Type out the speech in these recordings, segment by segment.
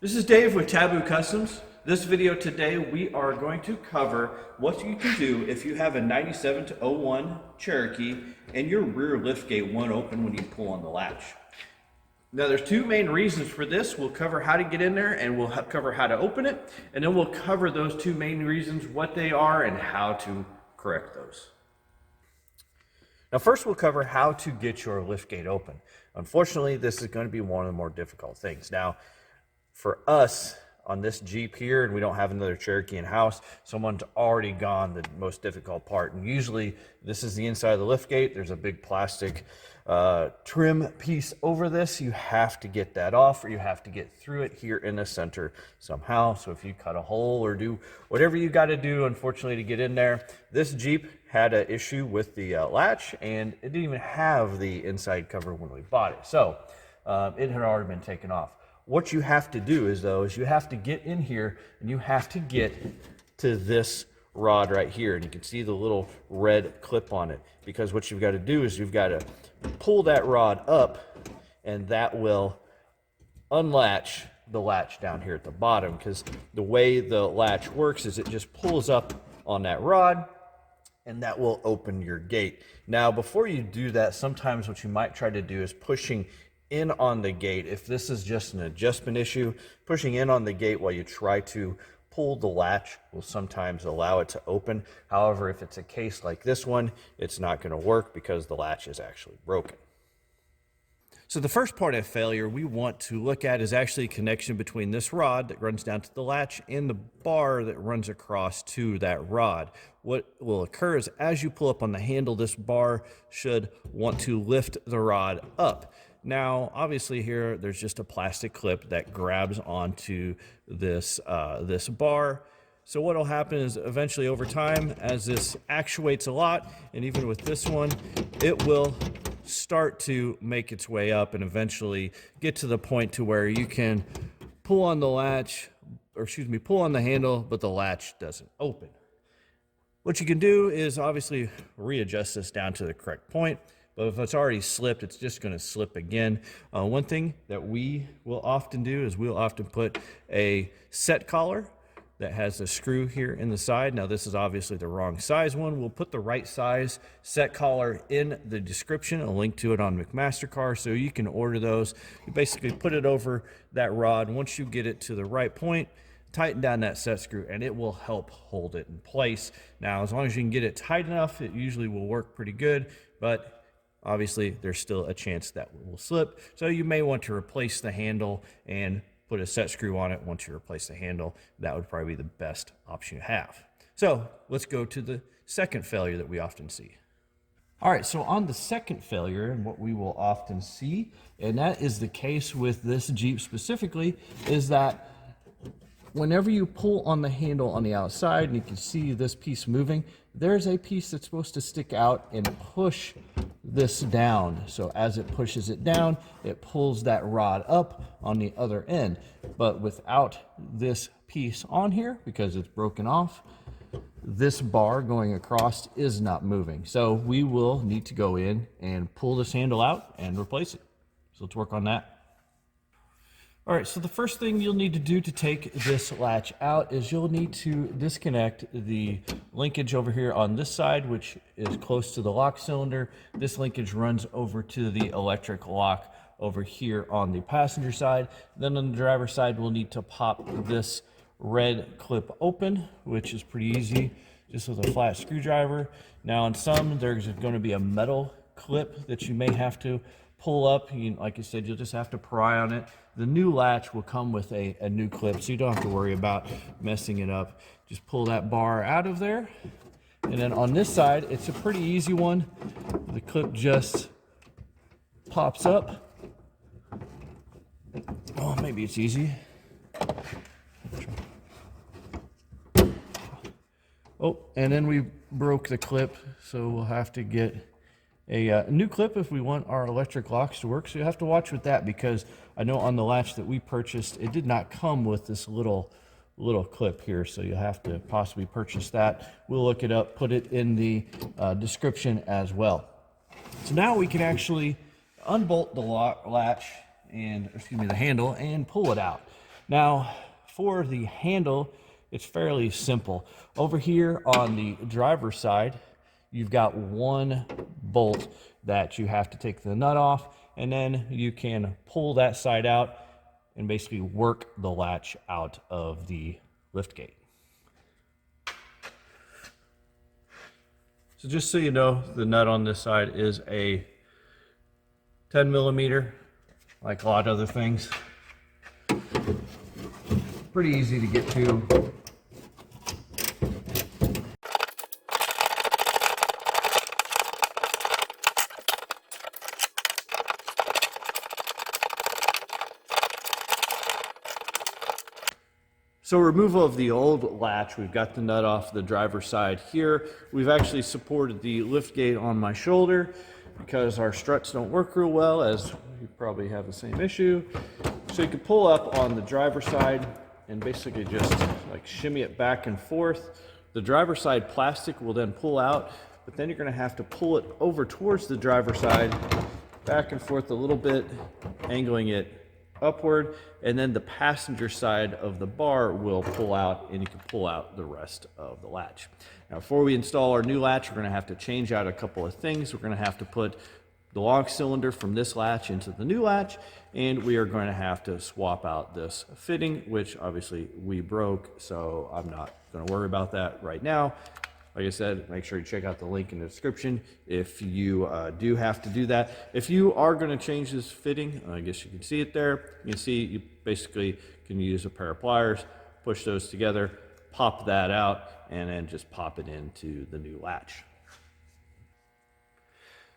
This is Dave with Taboo Customs. This video today we are going to cover what you can do if you have a 97 to 01 Cherokee and your rear liftgate won't open when you pull on the latch. Now there's two main reasons for this. We'll cover how to get in there and we'll cover how to open it, and then we'll cover those two main reasons, what they are and how to correct those. Now first we'll cover how to get your liftgate open. Unfortunately, this is going to be one of the more difficult things. Now for us on this Jeep here, and we don't have another Cherokee in house, someone's already gone the most difficult part. And usually this is the inside of the liftgate. There's a big plastic trim piece over this. You have to get that off, or you have to get through it here in the center somehow. So if you cut a hole or do whatever you got to do, unfortunately, to get in there. This Jeep had an issue with the latch, and it didn't even have the inside cover when we bought it. So it had already been taken off. What you have to do is you have to get in here and you have to get to this rod right here. And you can see the little red clip on it, because what you've got to do is you've got to pull that rod up, and that will unlatch the latch down here at the bottom, because the way the latch works is it just pulls up on that rod and that will open your gate. Now, before you do that, sometimes what you might try to do is pushing in on the gate. If this is just an adjustment issue, pushing in on the gate while you try to pull the latch will sometimes allow it to open. However, if it's a case like this one, it's not going to work because the latch is actually broken. So the first part of failure we want to look at is actually a connection between this rod that runs down to the latch and the bar that runs across to that rod. What will occur is as you pull up on the handle, this bar should want to lift the rod up. Now, obviously here, there's just a plastic clip that grabs onto this, this bar. So what will happen is eventually over time, as this actuates a lot, and even with this one, it will start to make its way up and eventually get to the point to where you can pull on the latch, or excuse me, pull on the handle, but the latch doesn't open. What you can do is obviously readjust this down to the correct point. But if it's already slipped, it's just going to slip again. One thing that we will often do is we'll often put a set collar that has a screw here in the side. Now this is obviously the wrong size one. We'll put the right size set collar in the description, a link to it on McMaster Carr, so you can order those. You basically put it over that rod. Once you get it to the right point, tighten down that set screw and it will help hold it in place. Now, as long as you can get it tight enough, it usually will work pretty good, but obviously, there's still a chance that will slip. So you may want to replace the handle and put a set screw on it. Once you replace the handle, that would probably be the best option you have. So let's go to the second failure that we often see. All right, so on the second failure, and what we will often see, and that is the case with this Jeep specifically, is that whenever you pull on the handle on the outside, and you can see this piece moving, there's a piece that's supposed to stick out and push this down. So as it pushes it down, it pulls that rod up on the other end. But without this piece on here, because it's broken off, this bar going across is not moving. So we will need to go in and pull this handle out and replace it. So let's work on that. All right, so the first thing you'll need to do to take this latch out is you'll need to disconnect the linkage over here on this side, which is close to the lock cylinder. This linkage runs over to the electric lock over here on the passenger side. Then on the driver's side, we'll need to pop this red clip open, which is pretty easy, just with a flat screwdriver. Now on some, there's going to be a metal clip that you may have to pull up. Like I said, you'll just have to pry on it. The new latch will come with a new clip, so you don't have to worry about messing it up. Just pull that bar out of there. And then on this side, it's a pretty easy one. The clip just pops up. Oh, maybe it's easy. Oh, and then we broke the clip, so we'll have to get a new clip if we want our electric locks to work. So you have to watch with that, because I know on the latch that we purchased, it did not come with this little clip here, so you'll have to possibly purchase that. We'll look it up, put it in the description as well. So now we can actually unbolt the latch and, excuse me, the handle, and pull it out. Now, for the handle, it's fairly simple. Over here on the driver's side, you've got one bolt that you have to take the nut off, and then you can pull that side out and basically work the latch out of the liftgate. So just so you know, the nut on this side is a 10 millimeter, like a lot of other things. Pretty easy to get to. So removal of the old latch, we've got the nut off the driver's side here. We've actually supported the liftgate on my shoulder because our struts don't work real well, as you probably have the same issue. So you can pull up on the driver's side and basically just like shimmy it back and forth. The driver's side plastic will then pull out, but then you're gonna have to pull it over towards the driver's side, back and forth a little bit, angling it upward, and then the passenger side of the bar will pull out, and you can pull out the rest of the latch. Now, before we install our new latch, we're going to have to change out a couple of things. We're going to have to put the lock cylinder from this latch into the new latch, and we are going to have to swap out this fitting, which obviously we broke, so I'm not going to worry about that right now. Like I said, make sure you check out the link in the description if you do have to do that. If you are going to change this fitting, I guess you can see it there. You can see you basically can use a pair of pliers, push those together, pop that out, and then just pop it into the new latch.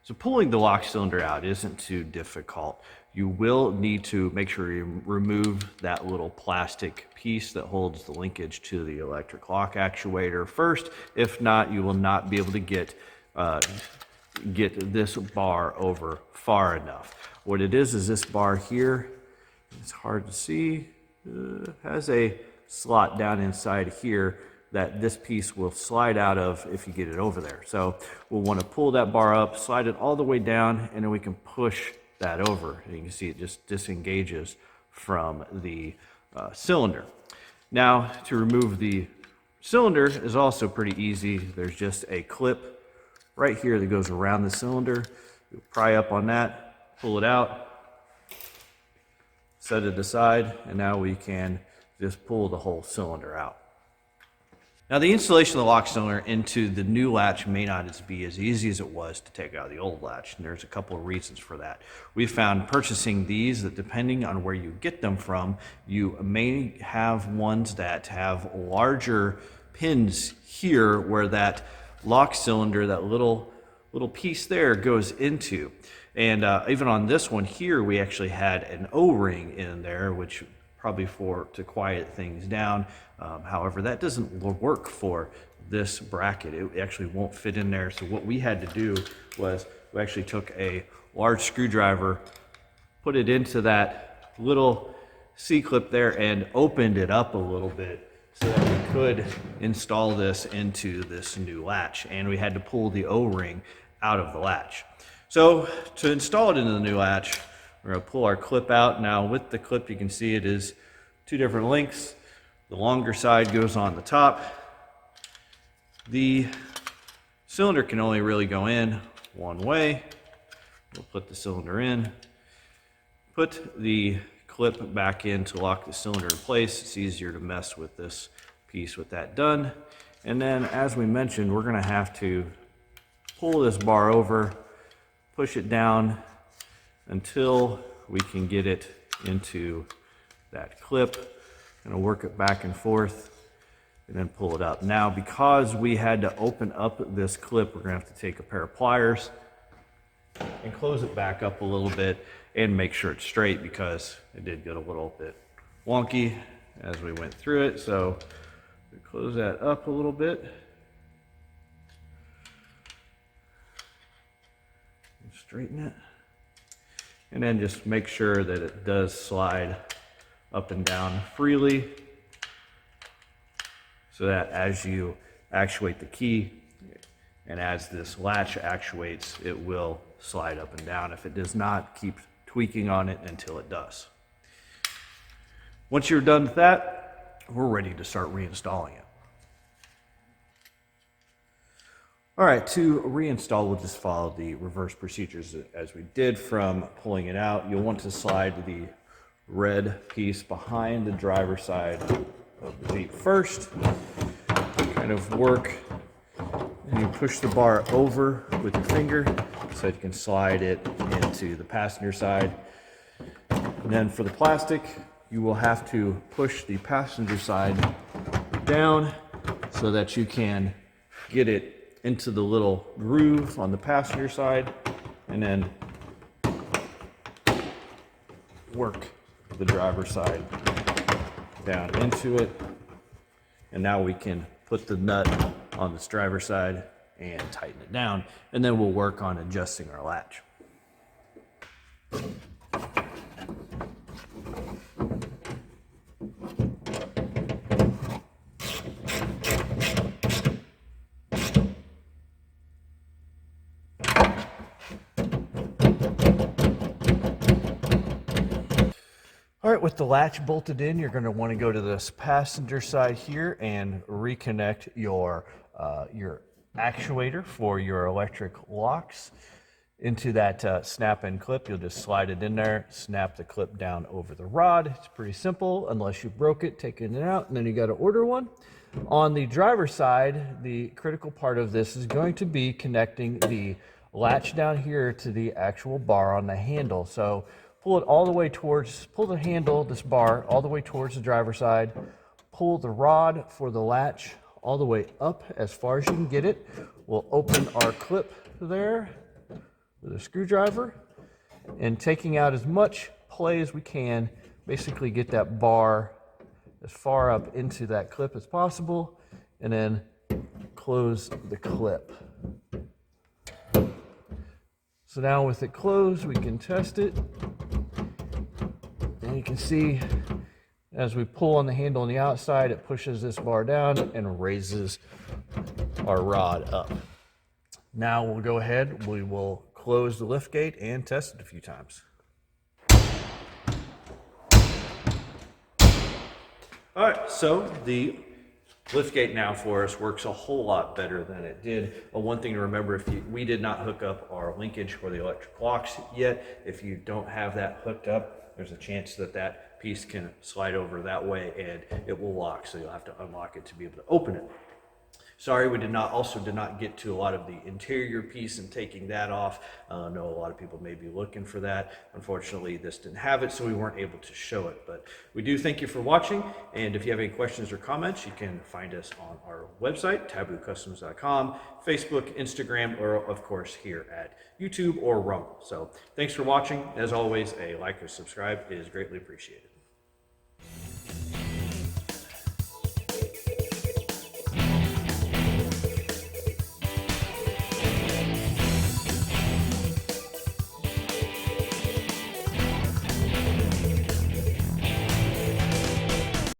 So pulling the lock cylinder out isn't too difficult. You will need to make sure you remove that little plastic piece that holds the linkage to the electric lock actuator first. If not, you will not be able to get this bar over far enough. What it is this bar here, it's hard to see, has a slot down inside here that this piece will slide out of if you get it over there. So we'll want to pull that bar up, slide it all the way down, and then we can push that over. And you can see it just disengages from the cylinder. Now, to remove the cylinder is also pretty easy. There's just a clip right here that goes around the cylinder. You pry up on that, pull it out, set it aside, and now we can just pull the whole cylinder out. Now, the installation of the lock cylinder into the new latch may not be as easy as it was to take out the old latch, and there's a couple of reasons for that. We found purchasing these that depending on where you get them from, you may have ones that have larger pins here where that lock cylinder, that little piece there goes into. And even on this one here, we actually had an O-ring in there, which probably to quiet things down. However, that doesn't work for this bracket. It actually won't fit in there. So what we had to do was we actually took a large screwdriver, put it into that little C-clip there and opened it up a little bit so that we could install this into this new latch. And we had to pull the O-ring out of the latch. So to install it into the new latch, we're going to pull our clip out. Now with the clip, you can see it is two different lengths. The longer side goes on the top. The cylinder can only really go in one way. We'll put the cylinder in, put the clip back in to lock the cylinder in place. It's easier to mess with this piece with that done. And then, as we mentioned, we're going to have to pull this bar over, push it down until we can get it into that clip. Going to work it back and forth and then pull it up. Now, because we had to open up this clip, we're going to have to take a pair of pliers and close it back up a little bit and make sure it's straight, because it did get a little bit wonky as we went through it. So we close that up a little bit. And straighten it. And then just make sure that it does slide up and down freely, so that as you actuate the key and as this latch actuates, it will slide up and down. If it does not, keep tweaking on it until it does. Once you're done with that, we're ready to start reinstalling it. All right, to reinstall, we'll just follow the reverse procedures as we did from pulling it out. You'll want to slide the red piece behind the driver's side of the Jeep first. Kind of work, and you push the bar over with your finger so you can slide it into the passenger side. And then for the plastic, you will have to push the passenger side down so that you can get it into the little groove on the passenger side, and then work the driver's side down into it. And now we can put the nut on this driver's side and tighten it down, and then we'll work on adjusting our latch. All right, with the latch bolted in, you're going to want to go to this passenger side here and reconnect your actuator for your electric locks into that snap-in clip. You'll just slide it in there, snap the clip down over the rod. It's pretty simple, unless you broke it, taking it out, and then you got to order one. On the driver's side, the critical part of this is going to be connecting the latch down here to the actual bar on the handle. So pull it all the way towards, pull the handle, this bar, all the way towards the driver's side. Pull the rod for the latch all the way up as far as you can get it. We'll open our clip there with a screwdriver, and taking out as much play as we can, basically get that bar as far up into that clip as possible, and then close the clip. So now with it closed, we can test it. And you can see as we pull on the handle on the outside, it pushes this bar down and raises our rod up. Now we'll go ahead, we will close the lift gate and test it a few times. All right, so the lift gate now for us works a whole lot better than it did. One thing to remember, we did not hook up our linkage for the electric locks yet. If you don't have that hooked up, there's a chance that that piece can slide over that way and it will lock, so you'll have to unlock it to be able to open it. Sorry, we did not get to a lot of the interior piece and taking that off. I know a lot of people may be looking for that. Unfortunately, this didn't have it, so we weren't able to show it. But we do thank you for watching, and if you have any questions or comments, you can find us on our website, taboocustoms.com, Facebook, Instagram, or of course here at YouTube or Rumble. So thanks for watching. As always, a like or subscribe is greatly appreciated.